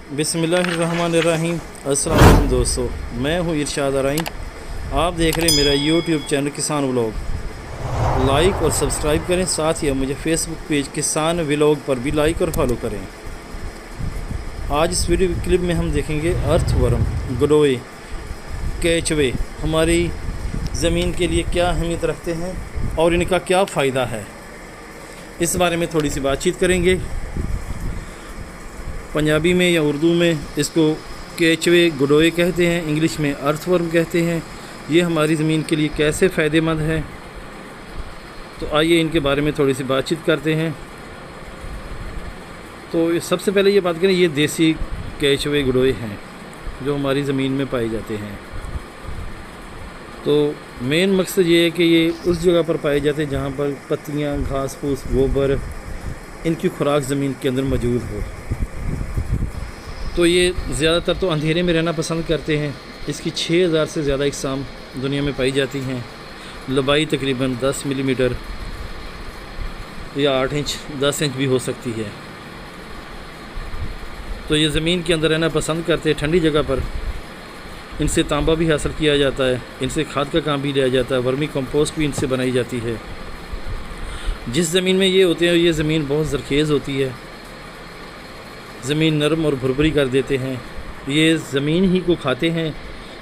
बिस्मिल्लाहिर्रहमानिर्रहीम। अस्सलाम वालेकुम दोस्तों, मैं हूँ इरशाद आराइन। आप देख रहे हैं मेरा यूट्यूब चैनल किसान व्लॉग। लाइक और सब्सक्राइब करें, साथ ही मुझे फेसबुक पेज किसान व्लॉग पर भी लाइक और फॉलो करें। आज इस वीडियो क्लिप में हम देखेंगे अर्थवर्म, गडोए, केचवे हमारी ज़मीन के लिए क्या अहमियत रखते हैं और इनका क्या फ़ायदा है, इस बारे में थोड़ी सी बातचीत करेंगे। पंजाबी में या उर्दू में इसको केचवे, गडोए कहते हैं, इंग्लिश में अर्थवर्म कहते हैं। ये हमारी ज़मीन के लिए कैसे फ़ायदेमंद है, तो आइए इनके बारे में थोड़ी सी बातचीत करते हैं। तो सबसे पहले ये बात करें, ये देसी केचवे गडोए हैं जो हमारी ज़मीन में पाए जाते हैं। तो मेन मकसद ये है कि ये उस जगह पर पाए जाते हैं जहाँ पर पत्तियाँ, घास फूस, गोबर, इनकी खुराक ज़मीन के अंदर मौजूद हो। तो ये ज़्यादातर तो अंधेरे में रहना पसंद करते हैं। इसकी 6000 से ज़्यादा इकसाम दुनिया में पाई जाती हैं। लंबाई तकरीबन 10 मिलीमीटर या 8 इंच, 10 इंच भी हो सकती है। तो ये ज़मीन के अंदर रहना पसंद करते हैं, ठंडी जगह पर। इनसे तांबा भी हासिल किया जाता है, इनसे खाद का काम भी लिया जाता है, वर्मी कंपोस्ट भी इनसे बनाई जाती है। जिस ज़मीन में ये होते हैं, ये ज़मीन बहुत ज़रखेज़ होती है, ज़मीन नरम और भुरभुरी कर देते हैं। ये ज़मीन ही को खाते हैं।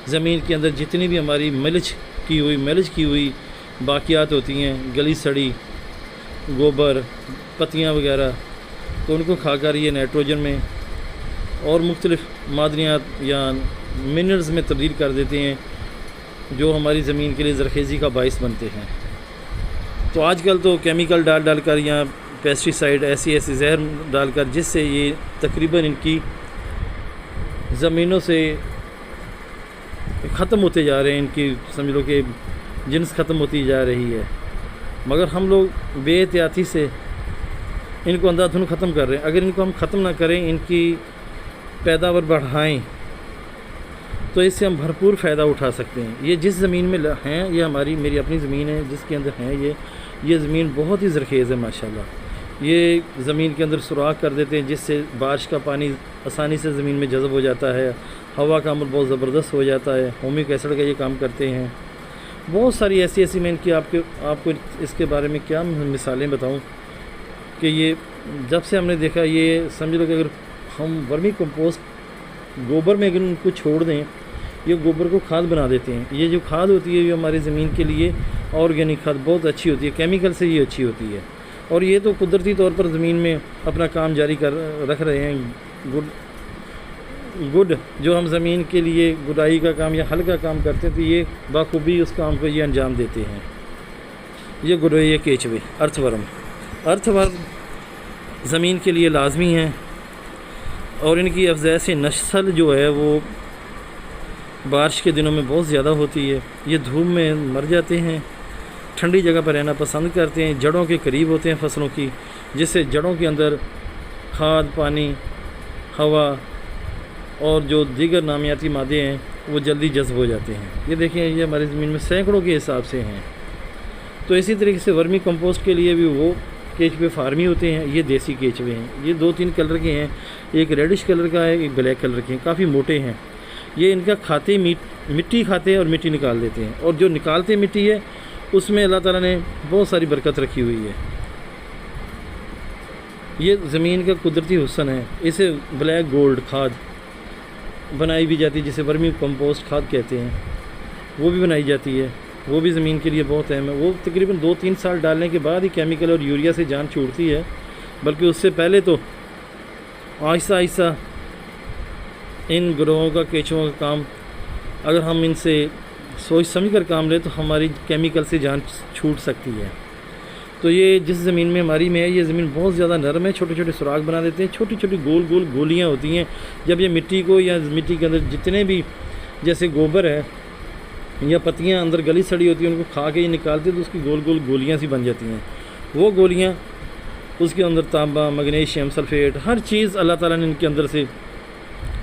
ज़मीन के अंदर जितनी भी हमारी मिलच की हुई बाक़ियात होती हैं, गली सड़ी, गोबर, पत्तियाँ वगैरह, तो उनको खाकर ये नाइट्रोजन में और मुख्तलिफ़ मादनियात या मिनरल्स में तब्दील कर देते हैं, जो हमारी ज़मीन के लिए ज़रखेज़ी का बाइस बनते हैं। तो आजकल तो केमिकल डाल कर या पेस्टिसाइड ऐसी जहर डालकर, जिससे ये तकरीबन इनकी ज़मीनों से ख़त्म होते जा रहे हैं। इनकी समझ लो कि जिन्स ख़त्म होती जा रही है, मगर हम लोग बेएहतियाती से इनको अंधाधुन ख़त्म कर रहे हैं। अगर इनको हम ख़त्म ना करें, इनकी पैदावार बढ़ाएं, तो इससे हम भरपूर फ़ायदा उठा सकते हैं। ये जिस ज़मीन में हैं, ये मेरी अपनी ज़मीन है जिसके अंदर हैं ये ज़मीन बहुत ही ज़रखेज़ है माशाल्लाह। ये ज़मीन के अंदर सुराख कर देते हैं, जिससे बारिश का पानी आसानी से ज़मीन में जज़ब हो जाता है। हवा का अमल बहुत ज़बरदस्त हो जाता है। होमिक एसिड का ये काम करते हैं। बहुत सारी ऐसी मैं इनकी आपको इसके बारे में क्या मिसालें बताऊं कि ये जब से हमने देखा, ये समझ लो कि अगर हम वर्मी कंपोस्ट गोबर में अगर उनको छोड़ दें, ये गोबर को खाद बना देते हैं। ये जो खाद होती है, ये हमारी ज़मीन के लिए ऑर्गेनिक खाद बहुत अच्छी होती है, केमिकल से ये अच्छी होती है। और ये तो कुदरती तौर पर ज़मीन में अपना काम जारी कर रख रहे हैं। गुड जो हम ज़मीन के लिए गुडाई का काम या हल का काम करते हैं, तो ये बाखूबी उस काम को ये अंजाम देते हैं। ये गुडोए, ये केचवे, अर्थवर्म ज़मीन के लिए लाजमी हैं। और इनकी अफज़ाइश नस्ल जो है वो बारिश के दिनों में बहुत ज़्यादा होती है। ये धूप में मर जाते हैं, ठंडी जगह पर रहना पसंद करते हैं, जड़ों के करीब होते हैं फसलों की, जिससे जड़ों के अंदर खाद, पानी, हवा और जो दीगर नामियाती मादे हैं वो जल्दी जज़्ब हो जाते हैं। ये देखें, ये हमारी ज़मीन में सैकड़ों के हिसाब से हैं। तो इसी तरीके से वर्मी कंपोस्ट के लिए भी वो केचवे फार्मी होते हैं। ये देसी केचवे हैं। ये 2-3 कलर के हैं, एक रेडिश कलर का है, एक ब्लैक कलर के हैं, काफ़ी मोटे हैं। ये इनका खाते मिट्टी खाते हैं और मिट्टी निकाल देते हैं। और जो निकालते मिट्टी है, उसमें अल्लाह ताला ने बहुत सारी बरकत रखी हुई है। ये ज़मीन का कुदरती हुस्न है। इसे ब्लैक गोल्ड खाद बनाई भी जाती है, जिसे वर्मी कंपोस्ट खाद कहते हैं, वो भी बनाई जाती है। वो भी ज़मीन के लिए बहुत अहम है। वो तकरीबन 2-3 साल डालने के बाद ही केमिकल और यूरिया से जान छूटती है, बल्कि उससे पहले तो आहिस्ता आहिस्ता इन ग्रोहों का, केचुओं का काम अगर हम इनसे सोच समझ कर काम लें, तो हमारी केमिकल से जान छूट सकती है। तो ये जिस ज़मीन में हमारी में है, ये ज़मीन बहुत ज़्यादा नरम है। छोटे छोटे सुराख बना देते हैं, छोटी छोटी गोल गोल गोलियाँ होती हैं। जब ये मिट्टी को या मिट्टी के अंदर जितने भी जैसे गोबर है या पत्तियाँ अंदर गली सड़ी होती हैं, उनको खा के ये निकालते हैं, तो उसकी गोल गोल गोलियाँ सी बन जाती हैं। वो गोलियाँ, उसके अंदर तांबा, मैग्नीशियम, सल्फेट, हर चीज़ अल्लाह ताला ने इनके अंदर से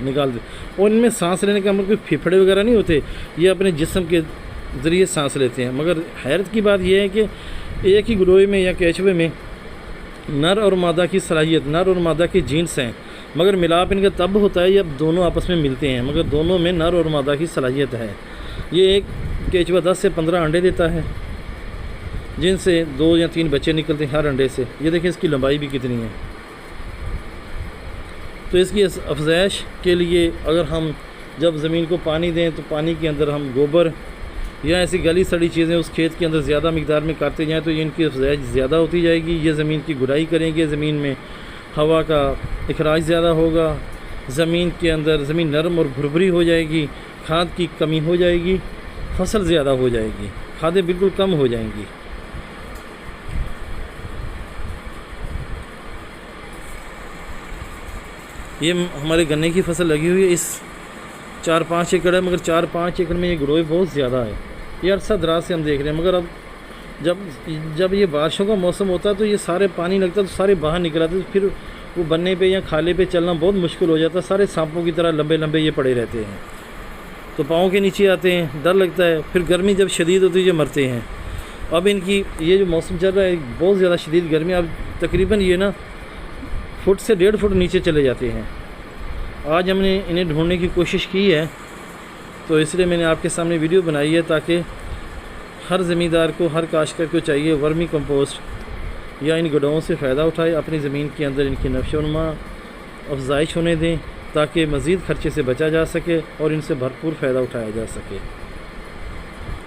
निकाल दे। और इनमें सांस लेने का मतलब कोई फेफड़े वगैरह नहीं होते, ये अपने जिस्म के ज़रिए सांस लेते हैं। मगर हैरत की बात यह है कि एक ही गडोए में या केचवे में नर और मादा की सलाहियत, नर और मादा के जीन्स हैं, मगर मिलाप इनका तब होता है जब दोनों आपस में मिलते हैं, मगर दोनों में नर और मादा की सलाहियत है। ये एक केचुआ 10 से 15 अंडे देता है, जिनसे 2 या 3 बच्चे निकलते हैं हर अंडे से। ये देखें इसकी लंबाई भी कितनी है। तो इसकी अफजाइश के लिए अगर हम जब ज़मीन को पानी दें तो पानी के अंदर हम गोबर या ऐसी गली सड़ी चीज़ें उस खेत के अंदर ज़्यादा मिकदार में करते जाएँ तो इनकी अफजाइश ज़्यादा होती जाएगी। ये ज़मीन की गुडाई करेंगे, ज़मीन में हवा का इखराज ज़्यादा होगा, ज़मीन के अंदर ज़मीन नरम और भुरभुरी हो जाएगी, खाद की कमी हो जाएगी, फसल ज़्यादा हो जाएगी, खादें बिल्कुल कम हो जाएंगी। ये हमारे गन्ने की फसल लगी हुई है, इस 4-5 एकड़ है, मगर 4-5 एकड़ में ये ग्रोथ बहुत ज़्यादा है। ये अरसा दराज से हम देख रहे हैं, मगर अब जब ये बारिशों का मौसम होता है तो ये सारे पानी लगता है तो सारे बाहर निकल आते, तो फिर वो बनने पे या खाले पे चलना बहुत मुश्किल हो जाता है। सारे सांपों की तरह लंबे लंबे ये पड़े रहते हैं, तो पाँव के नीचे आते हैं, डर लगता है। फिर गर्मी जब शदीद होती है ये मरते हैं। अब इनकी ये जो मौसम चल रहा है बहुत ज़्यादा शदीद गर्मी, अब तकरीबन ये ना फुट से 1.5 फुट नीचे चले जाते हैं। आज हमने इन्हें ढूंढने की कोशिश की है, तो इसलिए मैंने आपके सामने वीडियो बनाई है, ताकि हर ज़मींदार को, हर काश्तकार को चाहिए वर्मी कंपोस्ट या इन गड्ढों से फ़ायदा उठाए, अपनी ज़मीन के अंदर इनकी नफ़्शोनुमा अफजाइश होने दें, ताकि मज़ीद ख़र्चे से बचा जा सके और इनसे भरपूर फ़ायदा उठाया जा सके।